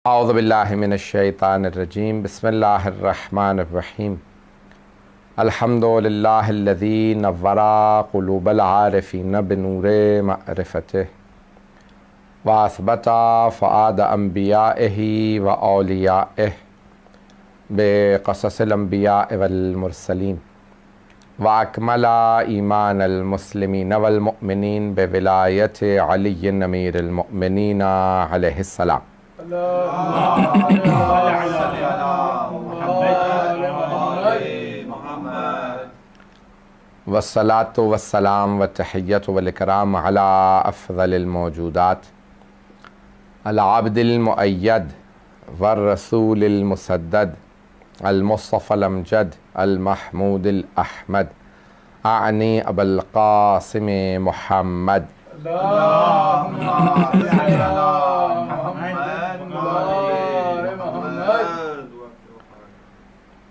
औज़ु बिल्लाहि मिनश्शैतानिर्रजीम बिस्मिल्लाहिर्रहमानिर्रहीम अल्हम्दुलिल्लाहिल्लज़ी नव्वरा क़ुलूबल आरिफ़ीन बिनूरे मअरिफ़तिह व असबता फ़ुआद अंबियाइही व औलियाइह बिक़ससिल अंबियाइ वल मुरसलीन व अकमला ईमानल मुस्लिमीन वल मुअमिनीन बिविलायति अलीय्यिन अमीरिल मुअमिनीन अलैहिस्सलाम। वस्सलातु वस्सलाम व तहिय्यतु वल इकराम अला अफ़ज़लिल मौजूदात अल अब्दिल मुअय्यद वर रसूलिल मुसद्दद अल मुस्तफ़ल अमजद अल महमूदिल अहमद आनी अबुल क़ासिम मुहम्मद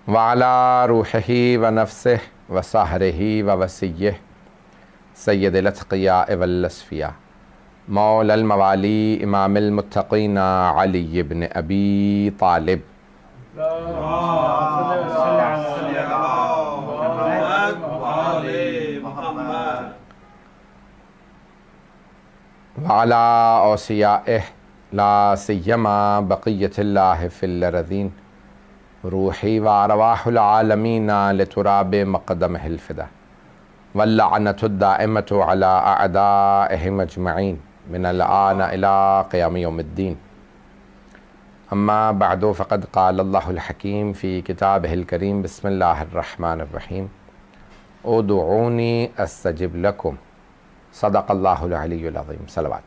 व अला रूहिही व नफ्सिही व सहरिही व वसिय्यिही सय्यदिल अत्क़ियाए वल अस्फ़िया मौलल मवाली इमामिल मुत्तक़ीन अली इब्न अबी तालिब व अला औसियाइही ला सिय्यमा बक़िय्यतिल्लाहि फ़िल अर्ज़ीन रूही व अरवाहुल आलमीन लितुराबि मक़दमिहिल फ़िदा वल्लअनतुद दाइमतु अला अअदाइहिम अजमईन मिनल आन इला क़ियाम यौमिद्दीन। अम्मा बअदु फ़क़द क़ाल अल्लाहुल हकीम फ़ी किताबिहिल करीम बिस्मिल्लाहिर रहमानिर रहीम उदऊनी अस्तजिब लकुम सदक़ल्लाहुल अलियुल अज़ीम। सलवात।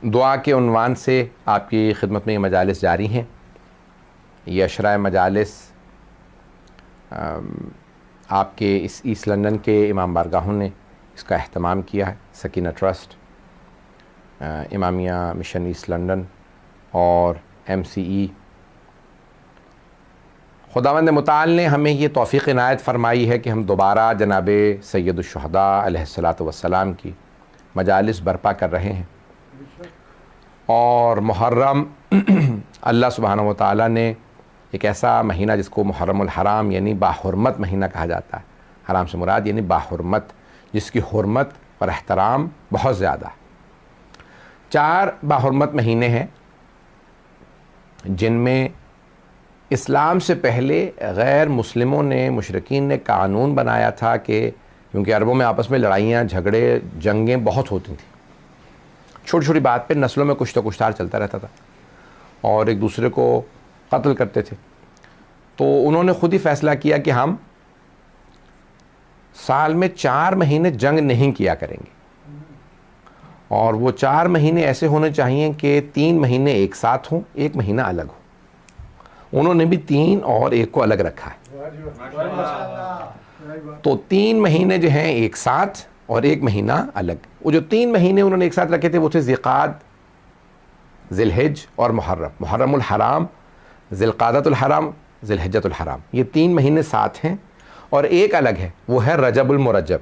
दुआ के उन्वान से आपकी खिदमत में ये मजालिस जारी हैं। ये अशरा मजालिस आपके इस ईस्ट लंदन के इमाम बारगाहों ने इसका अहतमाम किया है। Sakina trust, Imamia mission east London और MCE। खुदावंद मुताल ने हमें ये तौफ़ीक़ इनायत फ़रमाई है कि हम दोबारा जनाब सैयदुश्शुहदा अलैहिस्सलातु वस्सलाम की मजालिस बर्पा कर रहे हैं। और मुहर्रम अल्लाह सुब्हानहु व तआला ने एक ऐसा महीना जिसको मुहर्रमुल हराम यानी बाहुरमत महीना कहा जाता है। हराम से मुराद यानी बाहुरमत, जिसकी हुर्मत और एहतराम बहुत ज़्यादा। 4 बाहुरमत महीने हैं जिनमें इस्लाम से पहले गैर मुस्लिमों ने, मुशरिकीन ने कानून बनाया था कि क्योंकि अरबों में आपस में लड़ाइयाँ, झगड़े, जंगें बहुत होती थी, छोटी छोटी बात पे नस्लों में कुछ तो कुछतार चलता रहता था और एक दूसरे को कत्ल करते थे। तो उन्होंने ख़ुद ही फ़ैसला किया कि हम साल में 4 महीने जंग नहीं किया करेंगे और वो 4 महीने ऐसे होने चाहिए कि 3 महीने एक साथ हों, 1 महीना अलग हो। उन्होंने भी 3 और 1 को अलग रखा है। तो 3 महीने जो हैं एक साथ और 1 महीना अलग। वो जो 3 महीने उन्होंने एक साथ रखे थे वो थे ज़िलक़ाद, ज़िलहिज और मुहर्रम। मुहर्रमुल हराम, ज़िलक़ादतुल हराम, ज़िलहिज्जतुल हराम, ये 3 महीने साथ हैं और 1 अलग है, वो है रजबुल मुरज्जब।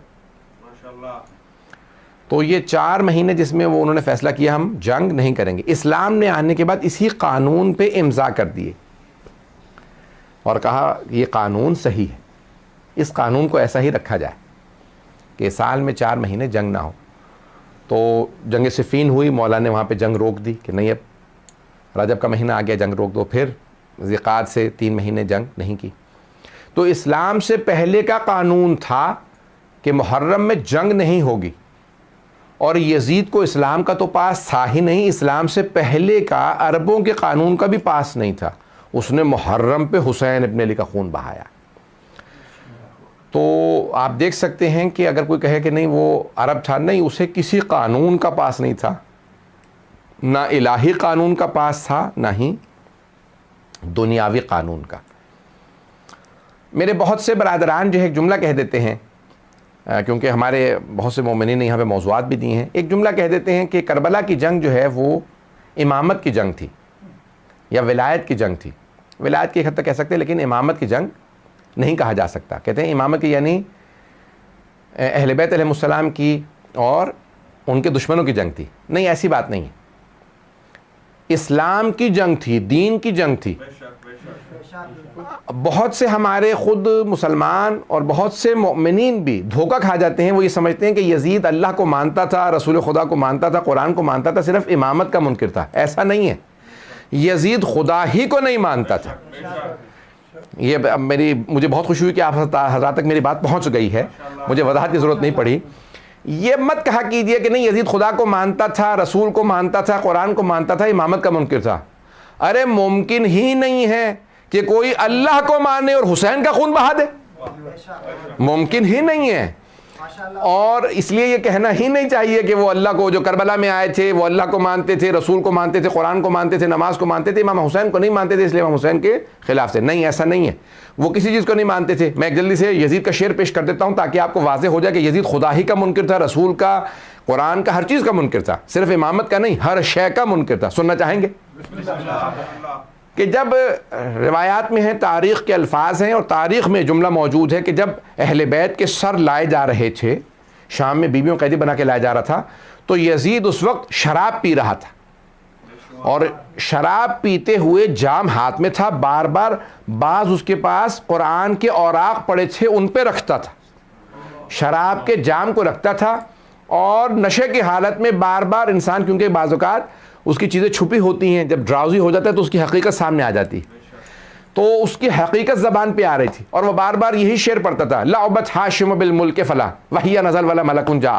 तो ये 4 महीने जिसमें वो उन्होंने फ़ैसला किया हम जंग नहीं करेंगे। इस्लाम ने आने के बाद इसी कानून पे इम्ज़ा कर दिए और कहा ये कानून सही है, इस कानून को ऐसा ही रखा जाए कि साल में 4 महीने जंग ना हो। तो जंग सिफ़ीन हुई, मौला ने वहाँ पे जंग रोक दी कि नहीं, अब रजब का महीना आ गया, जंग रोक दो। फिर ज़िलक़ाद से 3 महीने जंग नहीं की। तो इस्लाम से पहले का कानून था कि मुहर्रम में जंग नहीं होगी और यज़ीद को इस्लाम का तो पास था ही नहीं, इस्लाम से पहले का अरबों के कानून का भी पास नहीं था। उसने मुहर्रम पे हुसैन इब्न अली का खून बहाया। तो आप देख सकते हैं कि अगर कोई कहे कि नहीं वो अरब था, नहीं, उसे किसी कानून का पास नहीं था, ना इलाही कानून का पास था, ना ही दुनियावी कानून का। मेरे बहुत से बरादरान जो है एक जुमला कह देते हैं, क्योंकि हमारे बहुत से मोमिनीन ने यहाँ पे मौज़ूआत भी दिए हैं, एक जुमला कह देते हैं कि करबला की जंग जो है वो इमामत की जंग थी या विलायत की जंग थी। विलायत की एक हद तक कह सकते हैं, लेकिन इमामत की जंग नहीं कहा जा सकता। कहते हैं इमामत की यानी अहले बैत अलैहिस्सलाम की और उनके दुश्मनों की जंग थी। नहीं, ऐसी बात नहीं है। इस्लाम की जंग थी, दीन की जंग थी। बहुत से हमारे खुद मुसलमान और बहुत से मोमिनीन भी धोखा खा जाते हैं। वो ये समझते हैं कि यजीद अल्लाह को मानता था, रसूल खुदा को मानता था, कुरान को मानता था, सिर्फ इमामत का मुनकिर था। ऐसा नहीं है। यजीद खुदा ही को नहीं मानता था। ये मुझे बहुत खुशी हुई कि आप हज़रात तक मेरी बात पहुंच गई है, मुझे वजाहत की ज़रूरत नहीं पड़ी। ये मत कहा कीजिए कि नहीं, यजीद खुदा को मानता था, रसूल को मानता था, कुरान को मानता था, इमामत का मुनकिर था। अरे मुमकिन ही नहीं है कि कोई अल्लाह को माने और हुसैन का खून बहा दे, मुमकिन ही नहीं है। और इसलिए ये कहना ही नहीं चाहिए कि वो अल्लाह को, जो करबला में आए थे वो अल्लाह को मानते थे, रसूल को मानते थे, कुरान को मानते थे, नमाज को मानते थे, इमाम हुसैन को नहीं मानते थे इसलिए इमाम हुसैन के खिलाफ थे। नहीं, ऐसा नहीं है। वो किसी चीज़ को नहीं मानते थे। मैं एक जल्दी से यजीद का शेर पेश कर देता हूँ ताकि आपको वाज़ेह हो जाए कि यजीद खुदा ही का मुनकिर था, रसूल का, कुरान का, हर चीज़ का मुनकिर था, सिर्फ इमामत का नहीं, हर शय का मुनकिर था। सुनना चाहेंगे कि जब रिवायात में है, तारीख़ के अल्फाज हैं और तारीख़ में जुमला मौजूद है कि जब अहले बैत के सर लाए जा रहे थे, शाम में बीवियों कैदी बना के लाया जा रहा था, तो यजीद उस वक्त शराब पी रहा था और शराब पीते हुए जाम हाथ में था। बार बार बाज उसके पास कुरान के औराक पड़े थे, उन पे रखता था, शराब के जाम को रखता था। और नशे की हालत में बार बार इंसान, क्योंकि बाज़ औक़ात उसकी चीज़ें छुपी होती हैं, जब ड्राउजी हो जाता है तो उसकी हकीकत सामने आ जाती है, तो उसकी हकीकत ज़बान पे आ रही थी और वह बार बार यही शेर पढ़ता था, लाउबत हाशिम बिल मुल्क फला वहिया नज़ल वाला मलकुन जा।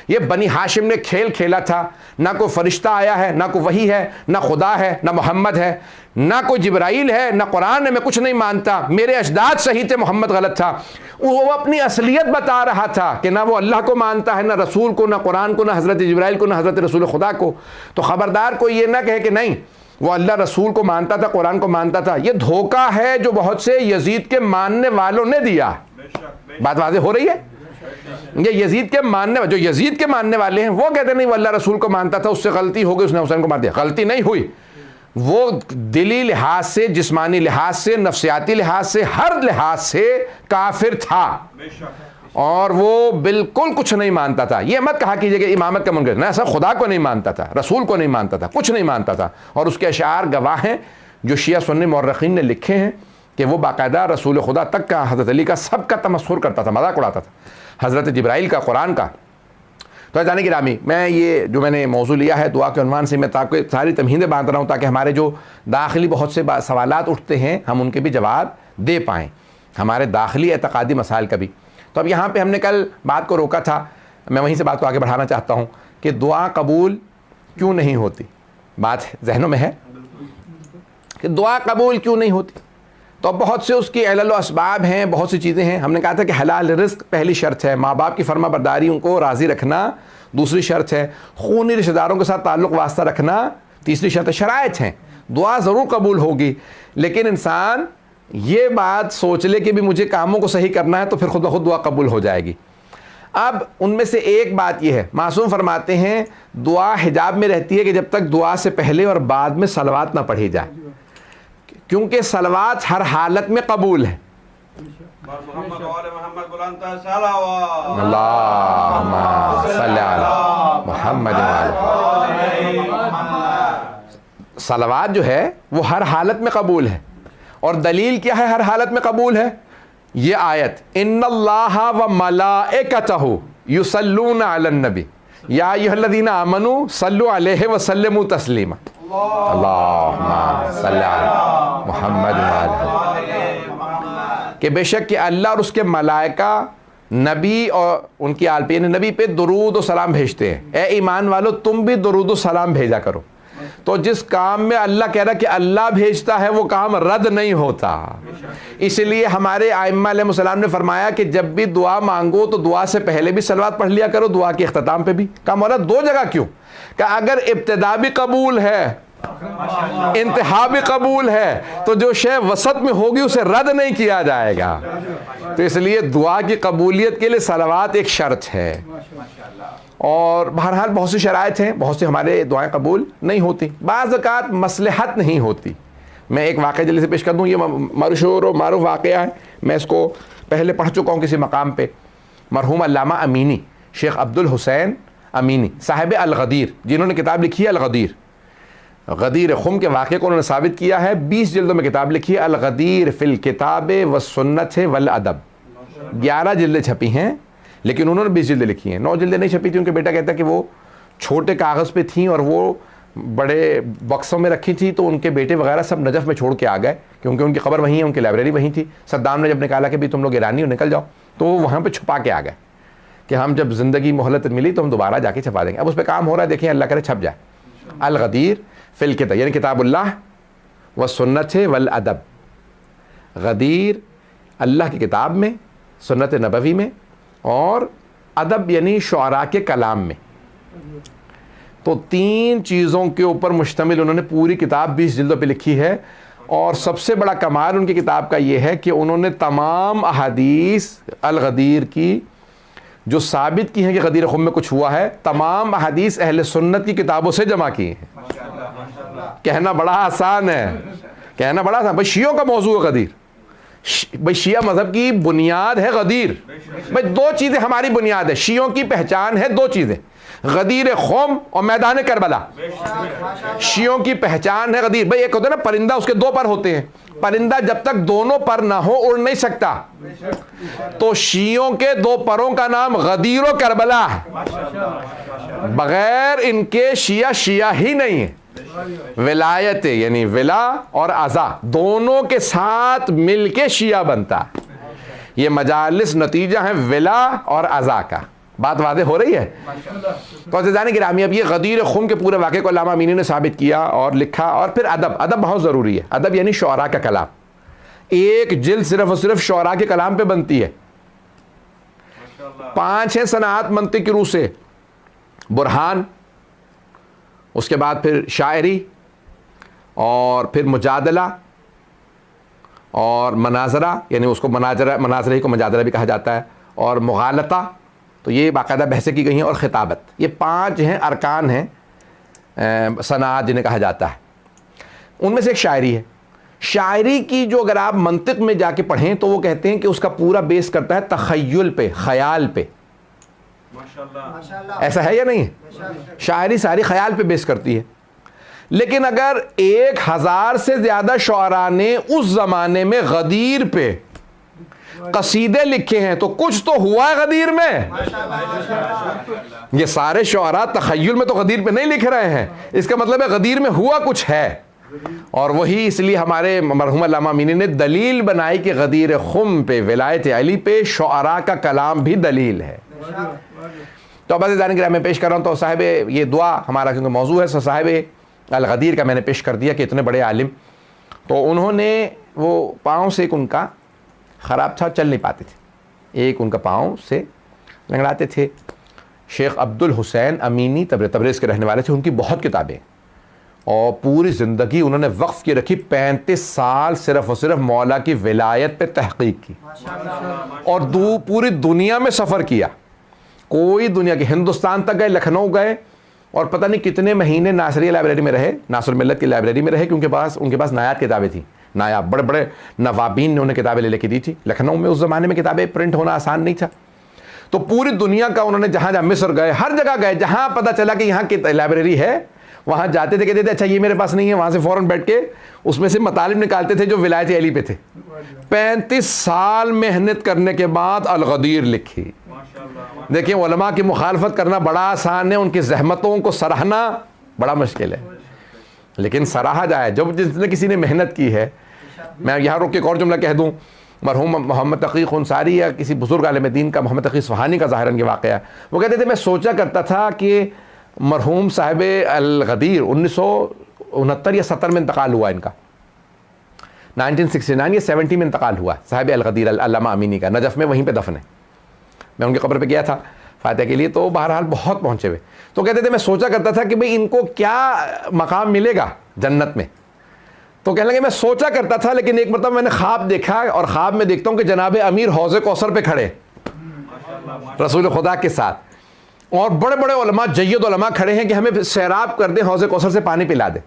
ये बनी हाशिम ने खेल खेला था, ना कोई फरिश्ता आया है, ना कोई वही है, ना खुदा है, ना मोहम्मद है, ना कोई जिब्राइल है, ना कुरान है, मैं कुछ नहीं मानता, मेरे अजदाद सही थे, मोहम्मद गलत था। वो अपनी असलियत बता रहा था कि ना वो अल्लाह को मानता है, ना रसूल को, ना कुरान को, ना हज़रत जिब्राइल को, ना हज़रत रसूल खुदा को। तो ख़बरदार कोई ये ना कहे कि नहीं वो अल्लाह रसूल को मानता था, कुरान को मानता था। ये धोखा है जो बहुत से यजीद के मानने वालों ने दिया। बात वाज़ेह हो रही है। ये यजीद के मानने, जो यजीद के मानने वाले हैं वो कहते नहीं वो अल्लाह रसूल को मानता था, उससे गलती हो गई, उसने हुसैन को मार दिया। गलती नहीं हुई, वो दिली लिहाज से, जिस्मानी लिहाज से, नफ्सियाती लिहाज से, हर लिहाज से काफिर था और वो बिल्कुल कुछ नहीं मानता था। ये मत कहा कीजिए कि इमामत का मुनकिर, ना, सब खुदा को नहीं मानता था, रसूल को नहीं मानता था, कुछ नहीं मानता था। और उसके अशार गवाह हैं जो शिया सुन्नी मौर्रखीन ने लिखे हैं कि वो बाकायदा रसूल खुदा तक का, हज़रत अली का, सब का तमस्खुर करता था, मजाक उड़ाता था, हज़रत जिब्राइल का, कुरान का। तो जाने की रामी, मैं ये जो मैंने मौजू लिया है दुआ के उन्वान से, मैं ताकि सारी तमहीदें बांध रहा हूँ ताकि हमारे जो दाखिली बहुत से सवालात उठते हैं हम उनके भी जवाब दे पाएँ, हमारे दाखिली एतक़ादी मसाइल का भी। तो अब यहाँ पे हमने कल बात को रोका था, मैं वहीं से बात को आगे बढ़ाना चाहता हूँ कि दुआ कबूल क्यों नहीं होती। बात जहनों में है कि दुआ कबूल क्यों नहीं होती। तो बहुत से उसकी इल्ल असबाब हैं, बहुत सी चीज़ें हैं। हमने कहा था कि हलाल रिज़्क़ पहली शर्त है, माँ बाप की फर्मा बरदारी, उनको राज़ी रखना दूसरी शर्त है, खूनी रिश्तेदारों के साथ ताल्लुक़ वास्ता रखना तीसरी शर्त है। शराइत हैं, दुआ ज़रूर कबूल होगी, लेकिन इंसान ये बात सोच ले कि भी मुझे कामों को सही करना है तो फिर खुद ब खुद दुआ कबूल हो जाएगी। अब उनमें से एक बात यह है, मासूम फरमाते हैं दुआ हिजाब में रहती है कि जब तक दुआ से पहले और बाद में सलवात ना पढ़ी जाए, क्योंकि सलवात हर हालत में कबूल है। सलवात जो है वो हर हालत में कबूल है। और दलील क्या है हर हालत में कबूल है? ये आयत, इन्नल्लाहा व मलाइकतहु युसल्लूना अलन नबी या अय्युहल्लज़ीना आमनू सल्लु अलैहि व सल्लिमू तस्लीमा। अल्लाहुम्मा सल्लि अला मुहम्मद व अला, कि बेशक कि अल्लाह और उसके मलाइका नबी और उनकी आल पे, यानी नबी पे दुरूद और सलाम भेजते हैं। ए ईमान वालो तुम भी दुरूद और सलाम भेजा करो। तो जिस काम में अल्लाह कह रहा है कि अल्लाह भेजता है वो काम रद्द नहीं होता। इसलिए हमारे आइम्मा अलैहिस्सलाम ने फरमाया कि जब भी दुआ मांगो तो दुआ से पहले भी सलवात पढ़ लिया करो, दुआ के इख्तिताम पे भी। कहा मौला दो जगह क्यों? कि अगर इब्तिदा भी कबूल है, इंतहा भी कबूल है, तो जो शय वसत में होगी उसे रद्द नहीं किया जाएगा। तो इसलिए दुआ की कबूलियत के लिए सलवात एक शर्त है। और बहरहाल बहुत सी शराइत हैं, बहुत से हमारे दुआएं कबूल नहीं होती, बाज़ औक़ात मसलहत नहीं होती। मैं एक वाक़या जल्दी से पेश कर दूँ, ये मशहूर और मारूफ वाक़या है, मैं इसको पहले पढ़ चुका हूँ किसी मकाम पे। मरहूम अल्लामा अमीनी, शेख अब्दुल हुसैन अमीनी साहिब अल-गदीर, जिन्होंने किताब लिखी है अल-गदीर, गदीर खुम के वाक़े को उन्होंने साबित किया है। 20 जिल्दों में किताब लिखी है अल-गदीर फिल किताब व सुन्नत वल अदब। 11 जिल्दें छपी हैं, लेकिन उन्होंने 20 जिल्दें लिखी हैं। 9 जिल्दें नहीं छपी थी, उनके बेटा कहता है कि वो छोटे कागज़ पे थी और वो बड़े बक्सों में रखी थी, तो उनके बेटे वगैरह सब नजफ़ में छोड़ के आ गए, क्योंकि उनकी ख़बर वहीं है, उनकी लाइब्रेरी वहीं थी। सद्दाम ने जब निकाला कि भाई तुम लोग ईरानी हो, निकल जाओ, तो वो वहाँ पर छुपा के आ गए कि हम जब ज़िंदगी मोहलत मिली तो हम दोबारा जाके छपा देंगे। अब उस पर काम हो रहा है, देखिए अल्लाह करे छप जाए। अल-गदीर फिल किताब यानी किताबुल्लाह व सुन्नत वल अदब। गदीर अल्लाह की किताब में, सुन्नत नबवी में, और अदब यानी शुअरा के कलाम में। तो 3 चीज़ों के ऊपर मुश्तमिल उन्होंने पूरी किताब 20 जिल्दों पे लिखी है। और सबसे बड़ा कमाल उनकी किताब का ये है कि उन्होंने तमाम अहादीस अल-गदीर की जो साबित की हैं कि गदीर खुम में कुछ हुआ है, तमाम अहादीस अहले सुन्नत की किताबों से जमा की हैं। कहना बड़ा आसान है, कहना बड़ा आसान। भाई शियों का मौजू है गदीर, भाई शिया मजहब की बुनियाद है गदीर। भाई 2 चीज़ें हमारी बुनियाद है, शियों की पहचान है 2 चीज़ें, गदीर खुम और मैदान करबला। शियों की पहचान है गदीर। भाई एक होता है ना परिंदा, उसके 2 पर होते हैं, परिंदा जब तक दोनों पर ना हो उड़ नहीं सकता। तो शियों के 2 परों का नाम गदीर और करबला है। बगैर इनके शिया शिया ही नहीं है। विलायत यानी विला और अज़ा दोनों के साथ मिलके शिया बनता है। ये मजालिस नतीजा है विला और अज़ा का। बात वादे हो रही है। तो अज़ीज़ान गिरामी, अब ये गदीर खुम के पूरे वाक़े को अल्लामा अमीनी ने साबित किया और लिखा। और फिर अदब, अदब बहुत ज़रूरी है। अदब यानी शुअरा का कलाम। एक जिल्द सिर्फ और सिर्फ शुअरा के कलाम पे बनती है। 5 है सनाअत मंतिक की रूह से, बुरहान, उसके बाद फिर शायरी, और फिर मुजादला और मनाजरा, यानी उसको मनाजरे को मुजादला भी कहा जाता है, और मुगालता, तो ये बाकायदा बहसें की गई हैं, और खिताबत। ये 5 हैं अरकान हैं सनाअत जिन्हें कहा जाता है। उनमें से एक शायरी है। शायरी की जो अगर आप मंतिक में जाके पढ़ें तो वो कहते हैं कि उसका पूरा बेस करता है तखय्युल पे, ख्याल पे। ऐसा है या नहीं है? शायरी सारी ख्याल पे बेस करती है। लेकिन अगर 1000 से ज़्यादा शुअरा ने उस ज़माने में गदीर पे कसीदे लिखे हैं तो कुछ तो हुआ है गदीर में। ये सारे शुअरा तखय्युल में तो गदीर पे नहीं लिख रहे हैं, इसका मतलब है गदीर में हुआ कुछ है। और वही इसलिए हमारे मरहूम अल्लामा अमीनी ने दलील बनाई कि गदीर खुम पे, विलायत अली पे शुअरा का कलाम भी दलील है। तो अब अज़ीज़ान गिरामी में पेश कर रहा हूँ। तो साहिब ये दुआ हमारा क्योंकि मौजू है, सो साहिब अल-गदीर का मैंने पेश कर दिया कि इतने बड़े आलिम, तो उन्होंने वो पाँव से एक उनका ख़राब था, चल नहीं पाते थे, एक उनका पाँव से लंगड़ाते थे। शेख अब्दुल हुसैन अमीनी तबरेज़ के रहने वाले थे। उनकी बहुत किताबें और पूरी ज़िंदगी उन्होंने वक्फ़ की रखी। 35 साल सिर्फ़ और सिर्फ मौला की विलायत पे तहक़ीक़ की और पूरी दुनिया में सफ़र किया। कोई दुनिया के हिंदुस्तान तक गए, लखनऊ गए, और पता नहीं कितने महीने नासरिया लाइब्रेरी में रहे, नासरुल मिल्लत की लाइब्रेरी में रहे, क्योंकि उनके पास नायाब किताबें थी। नायाब बड़े बड़े नवाबीन ने उन्हें किताबें ले लेके दी थी। लखनऊ में उस ज़माने में किताबें प्रिंट होना आसान नहीं था। तो पूरी दुनिया का उन्होंने जहाँ जहाँ मिस्र गए, हर जगह गए, जहाँ पता चला कि यहाँ की लाइब्रेरी है वहाँ जाते थे, कहते थे अच्छा ये मेरे पास नहीं है, वहाँ से फ़ौरन बैठ के उसमें से मतालिब निकालते थे जो विलायत अली पे थे। 35 साल मेहनत करने के बाद अल-गदीर लिखी। देखिए उलमा की मुखालफत करना बड़ा आसान है, उनकी जहमतों को सराहना बड़ा मुश्किल है, लेकिन सराहा जाए जब जिसने किसी ने मेहनत की है। मैं यहाँ रुक के एक और जुमला कह दूँ, मरहूम मोहम्मद तकी अंसारी या किसी बुजुर्ग आलिम दीन का, मोहम्मद तकी इस्फ़हानी का ज़ाहिरन ये वाक़या है, वो कहते थे मैं सोचा करता था कि मरहूम साहिब अल-गदीर 1969 या 70 में इंतकाल हुआ इनका, 1969 या 70 में इंतकाल हुआ साहिब अल-गदीर अल्लामा अमीनी का, नजफ़ में वहीं पे दफन है। मैं उनकी कब्र पे गया था फ़ातिहा के लिए, तो बहरहाल बहुत पहुँचे हुए। तो कहते थे मैं सोचा करता था कि भाई इनको क्या मकाम मिलेगा जन्नत में। तो कहने लगे मैं सोचा करता था, लेकिन एक मतलब मैंने ख्वाब देखा और ख्वाब में देखता हूँ कि जनाब अमीर हौज़े कौसर पे खड़े रसूल खुदा के साथ, और बड़े बड़े उलमा, जय्यद उलमा खड़े हैं कि हमें सैराब कर दें, हौज़े कौसर से पानी पिला दें।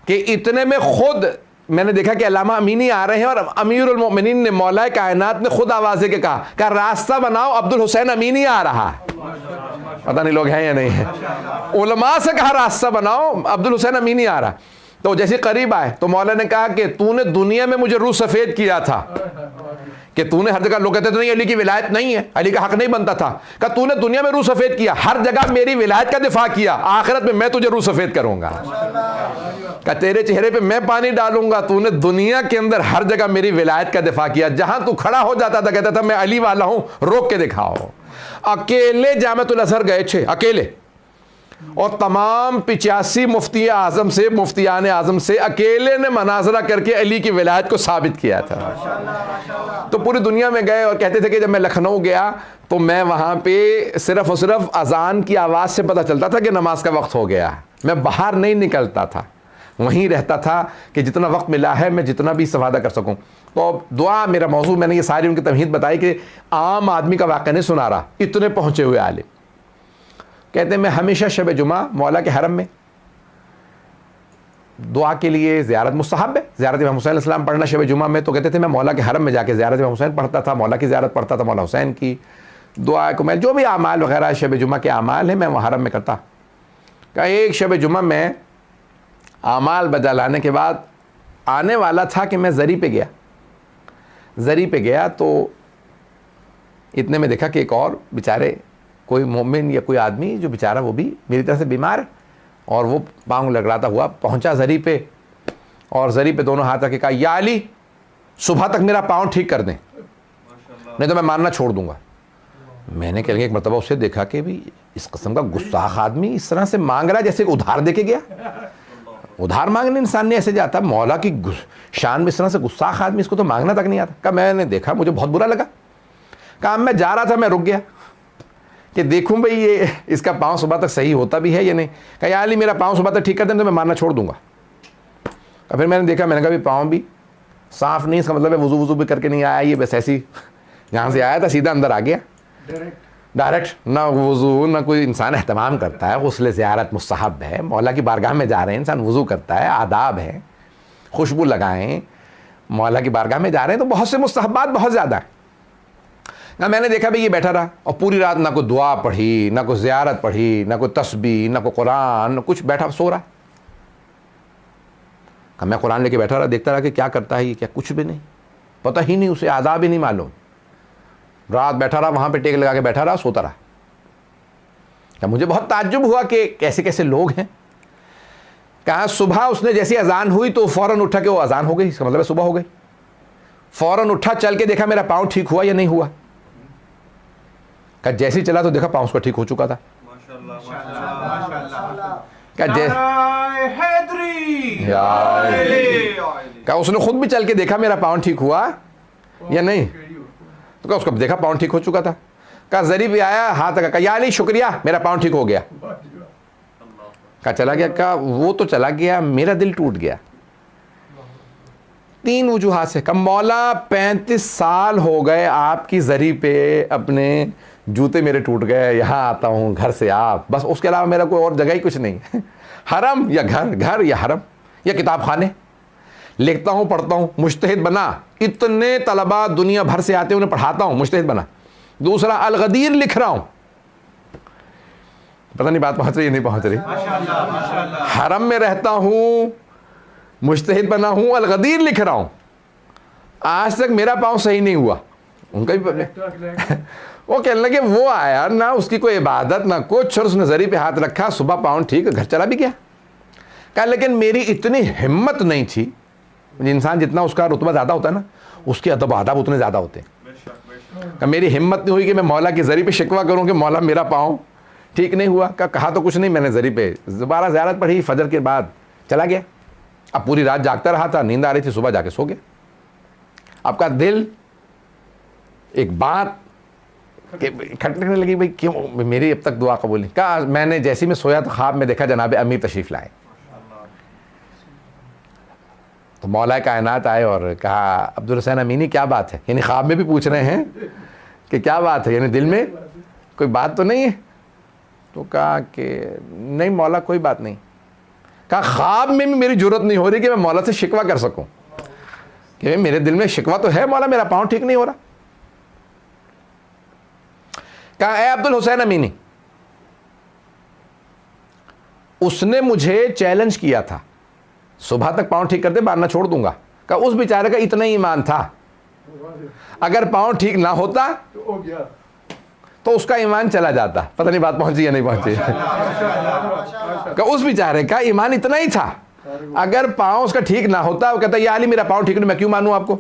कि इतने में खुद मैंने देखा कि अल्लामा अमीनी आ रहे हैं और अमीरुल मोमिनीन ने मौला कायनात ने खुद आवाज़ दे के कहा रास्ता बनाओ, अब्दुल हुसैन अमीनी आ रहा है। पता नहीं लोग हैं या नहीं है। उलमा से कहा रास्ता बनाओ, अब्दुल हुसैन अमीनी आ रहा। तो जैसे करीब आए तो मौला ने कहा कि तूने दुनिया में मुझे रू सफ़ेद किया था, कि तूने हर जगह, लोग कहते थे नहीं अली की विलायत नहीं है, अली का हक नहीं बनता था, कहा तूने दुनिया में रू सफ़ेद किया, हर जगह मेरी विलायत का दिफा किया, आखिरत में मैं तुझे रू सफ़ेद करूंगा, कहा तेरे चेहरे पे मैं पानी डालूंगा, तूने दुनिया के अंदर हर जगह मेरी विलायत का दिफा किया, जहां तू खड़ा हो जाता था कहता था मैं अली वाला हूं, रोक के दिखाओ। अकेले जामिअतुल अज़हर गए थे, अकेले, और तमाम 85 मुफ्ती आज़म से, मुफ्तियान आज़म से अकेले ने मनाजरा करके अली की विलायत को साबित किया था। तो पूरी दुनिया में गए और कहते थे कि जब मैं लखनऊ गया तो मैं वहाँ पे सिर्फ़ और सिर्फ अज़ान की आवाज़ से पता चलता था कि नमाज का वक्त हो गया, मैं बाहर नहीं निकलता था, वहीं रहता था कि जितना वक्त मिला है मैं जितना भी इस्तेफादा कर सकूँ। तो दुआ मेरा मौजू, मैंने ये सारी उनकी तमहीद बताई कि आम आदमी का वाक़या नहीं सुना रहा, इतने पहुँचे हुए आलिम। कहते हैं मैं हमेशा शब जुमा मौला के हरम में दुआ के लिए, ज़ियारत मुस्तहब है, ज़ियारत इमाम हुसैन अलैहिस्सलाम पढ़ना शब जुमा में, तो कहते थे मैं मौला के हरम में जाके ज़ियारत इमाम हुसैन पढ़ता था, मौला की ज़ियारत पढ़ता था, मौला हुसैन की दुआ को, मैं जो भी आमाल वगैरह शब जुमा के आमाल हैं मैं वहाँ हरम में करता। कहा एक शब जुमा में आमाल बजा लाने के बाद आने वाला था कि मैं ज़री पे गया, ज़री पे गया तो इतने में देखा कि एक और बेचारे कोई मोमिन या कोई आदमी जो बेचारा वो भी मेरी तरह से बीमार है, और वो पाँव लगड़ाता हुआ पहुंचा ज़री पे, और ज़री पे दोनों हाथ रख के कहा या अली सुबह तक मेरा पाँव ठीक कर दें, नहीं तो मैं मानना छोड़ दूंगा। मैंने कह एक मरतबा उसे देखा कि भी इस किस्म का गुस्ताख आदमी इस तरह से मांग रहा है जैसे उधार दे के गया। उधार मांगने इंसान ने ऐसे जाता, मौला की शान में इस तरह से गुस्ताख आदमी, इसको तो मांगना तक नहीं आता। कहा मैंने देखा, मुझे बहुत बुरा लगा। कहा मैं जा रहा था, मैं रुक गया कि देखूं भाई ये इसका पाँव सुबह तक सही होता भी है या नहीं। कहा यार अली मेरा पाँव सुबह तक ठीक कर दें तो मैं मारना छोड़ दूंगा। फिर मैंने देखा, मैंने कहा भी पाँव भी साफ़ नहीं, इसका मतलब है वज़ू वज़ू भी करके नहीं आया, ये बस ऐसी जहाँ से आया था सीधा अंदर आ गया डायरेक्ट, ना वज़ू ना कोई इंसान एहतमाम करता है। गुस्ल ज़ियारत मुस्तहब है, मौला की बारगाह में जा रहे हैं, इंसान वज़ू करता है, आदाब है, खुशबू लगाएँ, मौला की बारगाह में जा रहे हैं तो बहुत से मुस्तहबात बहुत ज़्यादा है ना। मैंने देखा भाई ये बैठा रहा और पूरी रात ना कोई दुआ पढ़ी, ना कोई ज़ियारत पढ़ी, ना कोई तस्बीह, ना कोई कुरान, ना कुछ, बैठा सो रहा। मैं कुरान लेके बैठा रहा, देखता रहा कि क्या करता है ये, क्या कुछ भी नहीं, पता ही नहीं, उसे आदाब ही नहीं मालूम। रात बैठा रहा वहाँ पे, टेक लगा के बैठा रहा, सोता रहा। क्या मुझे बहुत ताज्जुब हुआ कि कैसे कैसे लोग हैं। कहा सुबह उसने जैसी अजान हुई तो फ़ौरन उठा के वो अजान हो गई, इसका मतलब है सुबह हो गई। फ़ौरन उठा, चल के देखा मेरा पाँव ठीक हुआ या नहीं हुआ। क्या जैसे ही चला तो देखा पाँव उसका ठीक हो चुका था। क्या उसने खुद भी चल के देखा मेरा पाँव ठीक हुआ या नहीं, तो क्या उसका देखा पाँव ठीक हो चुका था। कहा ज़री भी आया, हाथ लगा, कहा या अली शुक्रिया मेरा पाँव ठीक हो गया। कहा चला गया। कहा वो तो चला गया, मेरा दिल टूट गया। 3 वजूहात से। कहा मौला 35 साल हो गए आपकी ज़री पे, अपने जूते मेरे टूट गए, यहाँ आता हूँ घर से आप, बस उसके अलावा मेरा कोई और जगह ही कुछ नहीं। हरम या घर, घर या हरम या किताब खाने, लिखता हूँ पढ़ता हूँ, मुज्तहिद बना, इतने तलबा दुनिया भर से आते हैं उन्हें पढ़ाता हूँ, मुज्तहिद बना। दूसरा अल-गदीर लिख रहा हूँ, पता नहीं बात पहुँच रही है नहीं पहुँच रही। हरम में रहता हूँ, मुज्तहिद बना हूँ, अल-गदीर लिख रहा हूँ, आज तक मेरा पाँव सही नहीं हुआ। उनका भी वो कहने लगे वो आया ना, उसकी कोई इबादत ना कुछ, और उसने ज़री पे हाथ रखा, सुबह पाँव ठीक, घर चला भी गया। कहा लेकिन मेरी इतनी हिम्मत नहीं थी, इंसान जितना उसका रुतबा ज़्यादा होता है ना, उसके अदब आदाब उतने ज़्यादा होते हैं। मेरी हिम्मत नहीं हुई कि मैं मौला की ज़री पे शिकवा करूँ कि मौला मेरा पाँव ठीक नहीं हुआ। कहा तो कुछ नहीं, मैंने ज़री पे दोबारा ज़ियारत पढ़ी, फजर के बाद चला गया। अब पूरी रात जागता रहा था, नींद आ रही थी, सुबह जाके सो गया। आपका दिल एक बात खटकने लगी, भाई क्यों मेरी अब तक दुआ कबूल नहीं। कहा मैंने जैसे मैं सोया तो ख्वाब में देखा जनाब अमीर तशरीफ़ लाए, तो मौला कायनात आए और कहा अब्दुल हुसैन अमीनी क्या बात है, यानी ख्वाब में भी पूछ रहे हैं कि क्या बात है, यानी दिल में कोई बात तो नहीं है। तो कहा कि नहीं मौला कोई बात नहीं। कहा ख्वाब में भी मेरी ज़रूरत नहीं हो रही कि मैं मौला से शिकवा कर सकूं, कि मेरे दिल में शिकवा तो है मौला, मेरा पाँव ठीक नहीं हो रहा। कहा ए अब्दुल हुसैन अमीनी, उसने मुझे चैलेंज किया था सुबह तक पाँव ठीक कर दे, मारना छोड़ दूंगा। कहा उस बेचारे का इतना ही ईमान था, अगर पाँव ठीक ना होता तो उसका ईमान चला जाता। पता नहीं बात पहुंची या नहीं पहुंची। कहा उस बेचारे का ईमान इतना ही था, अगर पाँव उसका ठीक ना होता, वो कहता या अली मेरा पाँव ठीक नहीं, मैं क्यों मानूं आपको।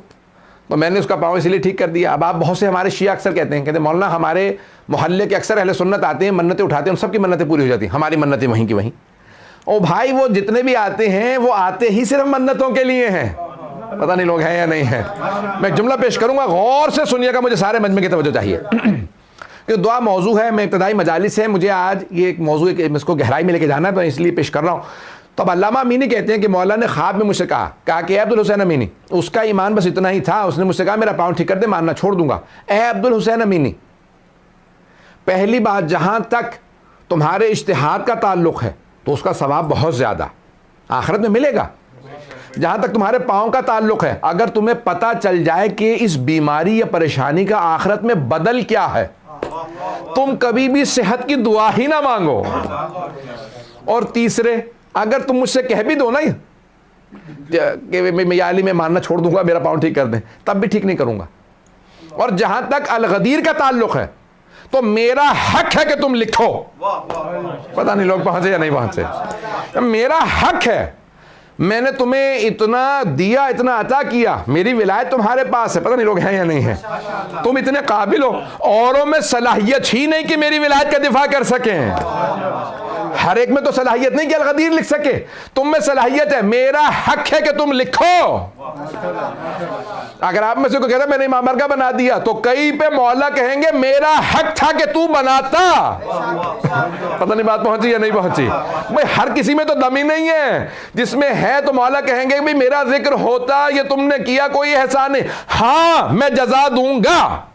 तो मैंने उसका पाँव इसलिए ठीक कर दिया। अब आप बहुत से हमारे शिया अक्सर कहते मौलाना हमारे मोहल्ले के अक्सर अहले सुन्नत आते हैं, मन्नतें उठाते हैं, उन सबकी मन्नतें पूरी हो जाती हैं, हमारी मन्नतें वहीं की वहीं। ओ भाई वो जितने भी आते हैं वो आते ही सिर्फ मन्नतों के लिए हैं। पता नहीं लोग हैं या नहीं है। मैं जुमला पेश करूंगा, गौर से सुनिएगा, मुझे सारे मजमे की तवज्जो चाहिए। कि दुआ मौजू है, मैं इब्तदाई मजालिस है, मुझे आज ये एक मौजू इसको गहराई में लेके जाना है, तो इसलिए पेश कर रहा हूँ। तो अब अल्लामा अमीनी कहते हैं कि मौला ने ख्वाब में मुझसे कहा कि अब्दुल हुसैन अमीनी, उसका ईमान बस इतना ही था, उसने मुझसे कहा मेरा पाँव ठीक कर दे, मानना छोड़ दूंगा। ए अब्दुल हुसैन अमीनी, पहली बात, जहां तक तुम्हारे इज्तिहाद का ताल्लुक है तो उसका सवाब बहुत ज़्यादा आखिरत में मिलेगा। जहां तक तुम्हारे पाँव का ताल्लुक है, अगर तुम्हें पता चल जाए कि इस बीमारी या परेशानी का आखिरत में बदल क्या है, तुम कभी भी सेहत की दुआ ही ना मांगो। और तीसरे, अगर तुम मुझसे कह भी दो ना कि मैं या अली मैं मानना छोड़ दूंगा, मेरा पाँव ठीक कर दें, तब भी ठीक नहीं करूंगा। और जहां तक अल-गदीर का ताल्लुक है तो मेरा हक है कि तुम लिखो। पता नहीं लोग पहुंचे या नहीं पहुंचे। मेरा हक है, मैंने तुम्हें इतना दिया, इतना अता किया, मेरी विलायत तुम्हारे पास है। पता नहीं लोग हैं या नहीं है। तुम इतने काबिल हो, औरों में सलाहियत ही नहीं कि मेरी विलायत का दिफा कर सकें। हर एक में तो सलाहियत नहीं कि अल-गदीर लिख सके, तुम में सलाहियत है, मेरा हक है कि तुम लिखो। अगर आप में से कोई कहता मैंने इमाम बारगाह बना दिया, तो कई पे मौला कहेंगे मेरा हक था कि तू बनाता। पता नहीं बात पहुंची या नहीं पहुंची। भाई हर किसी में तो दम ही नहीं है, जिसमें है तो मौला कहेंगे भाई मेरा जिक्र होता, ये तुमने किया, कोई एहसान नहीं। हाँ मैं जजा दूंगा,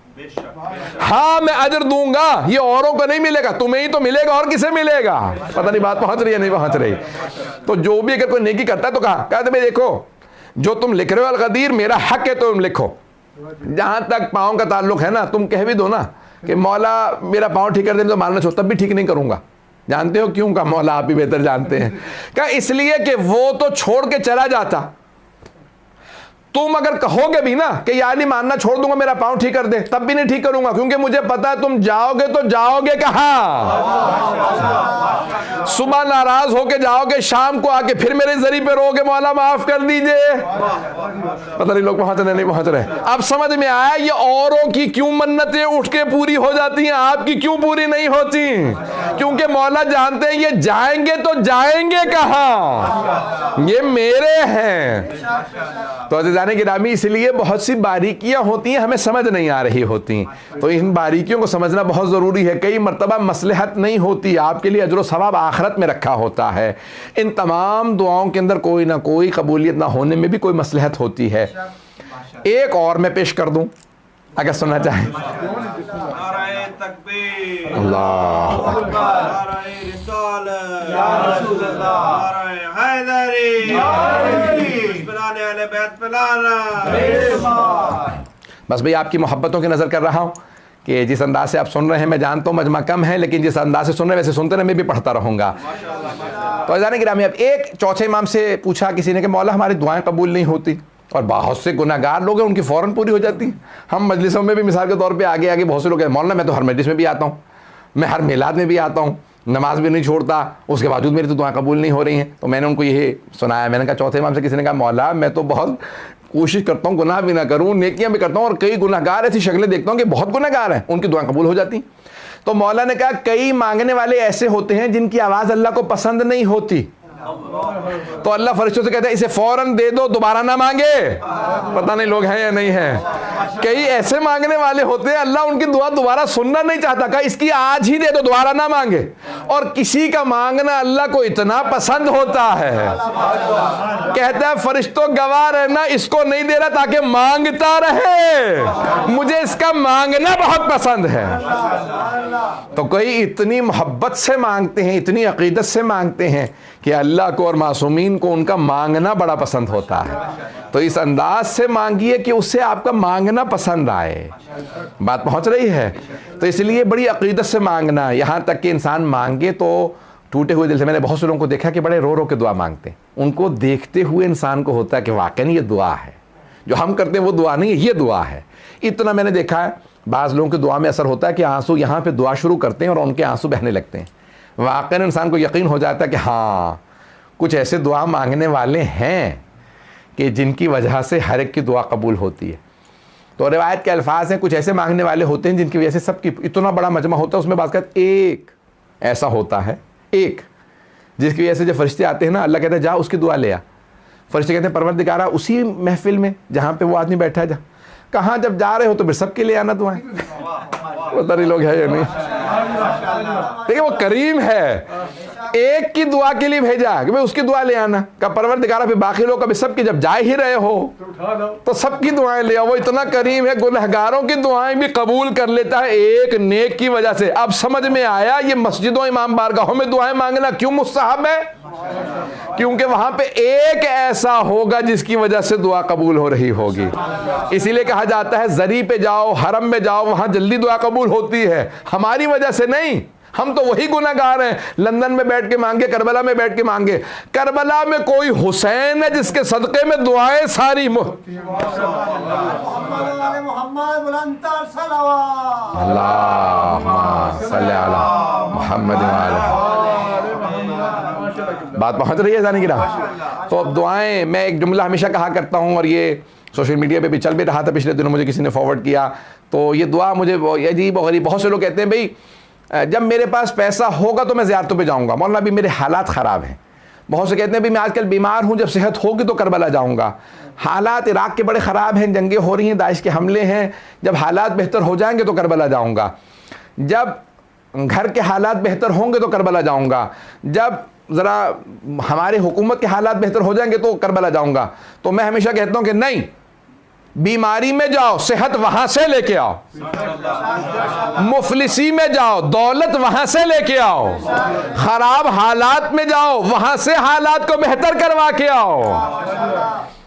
हाँ मैं अजर दूंगा, ये औरों को नहीं मिलेगा, तुम्हें ही तो मिलेगा, और किसे मिलेगा। पता नहीं बात पहुंच रही है नहीं पहुंच रही। तो जो भी अगर कोई नेकी करता है तो कहते भाई देखो जो तुम लिख रहे हो अल-गदीर मेरा हक है, तो तुम लिखो। जहां तक पाँव का ताल्लुक है ना, तुम कह भी दो ना कि मौला मेरा पाँव ठीक कर दे, तो मानना छोड़, तब भी ठीक नहीं करूंगा। जानते हो क्यों? का मौला आप ही बेहतर जानते हैं। क्या इसलिए कि वो तो छोड़ के चला जाता। तुम अगर कहोगे भी ना कि या अली मानना छोड़ दूंगा, मेरा पाँव ठीक कर दे, तब भी नहीं ठीक करूंगा, क्योंकि मुझे पता है तुम जाओगे तो जाओगे कहां। सुबह नाराज होके जाओगे, शाम को आके फिर मेरे जरिए पे रोगे मौला माफ कर दीजिए। पता नहीं लोग पहुंच रहे नहीं पहुंच रहे। अब समझ में आया ये औरों की क्यों मन्नतें उठ के पूरी हो जाती हैं, आपकी क्यों पूरी नहीं होती। क्योंकि मौला जानते हैं ये जाएंगे तो जाएंगे कहां, ये मेरे हैं। तो जाने गिरामी, इसलिए बहुत सी बारीकियां होती हैं हमें समझ नहीं आ रही होती, तो इन बारीकियों को समझना बहुत ज़रूरी है। कई मर्तबा मसलहत नहीं होती, आपके लिए अजर सवाब आखिरत में रखा होता है। इन तमाम दुआओं के अंदर कोई ना कोई कबूलियत ना होने में भी कोई मसलहत होती है। एक और मैं पेश कर दूं अगर सुनना चाहें। अल्लाह बस भाई आपकी मोहब्बतों की नज़र कर रहा हूँ कि जिस अंदाज से आप सुन रहे हैं, मैं जानता हूँ मजमा कम है, लेकिन जिस अंदाज से सुन रहे हैं वैसे सुनते रहे, मैं भी पढ़ता रहूँगा। तो अज़ान गिरामी, अब एक चौथे इमाम से पूछा किसी ने कि मौला हमारी दुआएं कबूल नहीं होती, और बहुत से गुनाहगार लोग हैं उनकी फ़ौरन पूरी हो जाती हैं। हम मजलिसों में भी मिसाल के तौर पे आगे आगे बहुत से लोग हैं, मौलाना मैं तो हर मजलिस में भी आता हूँ, मैं हर मिलाद में भी आता हूँ, नमाज भी नहीं छोड़ता, उसके बावजूद मेरी तो दुआ कबूल नहीं हो रही हैं। तो मैंने उनको यही सुनाया, मैंने कहा चौथे इमाम से किसी ने कहा मौला मैं तो बहुत कोशिश करता हूँ गुनाह भी ना करूँ, नेकियां भी करता हूँ, और कई गुनाहगार ऐसी शक्लें देखता हूँ कि बहुत गुनाहगार हैं, उनकी दुआ कबूल हो जाती। तो मौला ने कहा कई मांगने वाले ऐसे होते हैं जिनकी आवाज़ अल्लाह को पसंद नहीं होती, तो अल्लाह फरिश्तों से कहता है इसे फौरन दे दो, दोबारा ना मांगे। पता नहीं लोग हैं या नहीं है। कई ऐसे मांगने वाले होते हैं अल्लाह उनकी दुआ दोबारा सुनना नहीं चाहता, कहा इसकी आज ही दे दो, दोबारा ना मांगे। और किसी का मांगना अल्लाह को इतना पसंद होता है, कहता है फरिश्तों गवाह रहना, इसको नहीं दे रहा ताकि मांगता रहे, मुझे इसका मांगना बहुत पसंद है। तो कई इतनी मोहब्बत से मांगते हैं, इतनी अकीदत से मांगते हैं कि अल्लाह अल्लाह को और मासूमीन को उनका मांगना बड़ा पसंद होता है। तो इस अंदाज से मांगिए कि उससे आपका मांगना पसंद आए। बात पहुंच रही है? तो इसलिए बड़ी अकीदत से मांगना, यहाँ तक कि इंसान मांगे तो टूटे हुए दिल से। मैंने बहुत से लोगों को देखा कि बड़े रो रो के दुआ मांगते हैं। उनको देखते हुए इंसान को होता है कि वाकई ये दुआ है, जो हम करते हैं वो दुआ नहीं है, ये दुआ है। इतना मैंने देखा है, बाज़ लोगों की दुआ में असर होता है कि आंसू यहाँ पे दुआ शुरू करते हैं और उनके आंसू बहने लगते हैं। वाकई इंसान को यकीन हो जाता है कि हाँ, कुछ ऐसे दुआ मांगने वाले हैं कि जिनकी वजह से हर एक की दुआ कबूल होती है। तो रिवायत के अल्फाज हैं, कुछ ऐसे मांगने वाले होते हैं जिनकी वजह से सबकी, इतना बड़ा मजमा होता है उसमें बात कर, एक ऐसा होता है, एक जिसकी वजह से जब फरिश्ते आते हैं ना, अल्लाह कहता है जा उसकी दुआ ले आ। फरिश्ते कहते हैं परवरदिगारा उसी महफिल में जहाँ पे वो आदमी बैठा है जा। कहाँ जब जा रहे हो तो फिर सबके लिए आना दुआएं। उधर ही लोग है या नहीं? देखिए वो करीम है, एक की दुआ के लिए भेजा कि भाई उसकी दुआ ले आना। का परवरदिगारा फिर बाकी लोग कभी सबकी जब जा ही रहे हो तो सबकी दुआएं ले आओ। वो इतना करीम है, गुनहगारों की दुआएं भी कबूल कर लेता है एक नेक की वजह से। अब समझ में आया ये मस्जिदों इमाम बारगाहों में दुआएं मांगना क्यों मुस्तहब है? क्योंकि वहां पे एक ऐसा होगा जिसकी वजह से दुआ कबूल हो रही होगी। इसीलिए कहा जाता है जरी पे जाओ, हरम में जाओ, वहां जल्दी दुआ कबूल होती है, हमारी वजह से नहीं। हम तो वही गुनाहगार हैं, लंदन में बैठ के मांगे, करबला में बैठ के मांगे। करबला में कोई हुसैन है जिसके सदक़े में दुआएं सारी बात पहुंच रही है जाने की राह। तो अब दुआएं, मैं एक जुमला हमेशा कहा करता हूं और ये सोशल मीडिया पे भी चल भी रहा था पिछले दिनों, मुझे किसी ने फॉरवर्ड किया। तो ये दुआ मुझे अजीब और गरीब, बहुत से लोग कहते हैं भाई जब मेरे पास पैसा होगा तो मैं ज़ियारतों पे जाऊंगा, मौलाना अभी मेरे हालात ख़राब हैं। बहुत से कहते हैं भाई मैं आजकल बीमार हूं, जब सेहत होगी तो करबला जाऊंगा। हालात इराक़ के बड़े ख़राब हैं, जंगें हो रही हैं, दाइश के हमले हैं, जब हालात बेहतर हो जाएंगे तो करबला जाऊंगा। जब घर के हालात बेहतर होंगे तो करबला जाऊंगा। जब ज़रा हमारे हुकूमत के हालात बेहतर हो जाएंगे तो करबला जाऊंगा। तो मैं हमेशा कहता हूं कि नहीं, बीमारी में जाओ, सेहत वहां से लेके आओ। मुफलिसी में जाओ, दौलत वहां से लेके आओ। खराब हालात में जाओ, वहां से हालात को बेहतर करवा के आओ।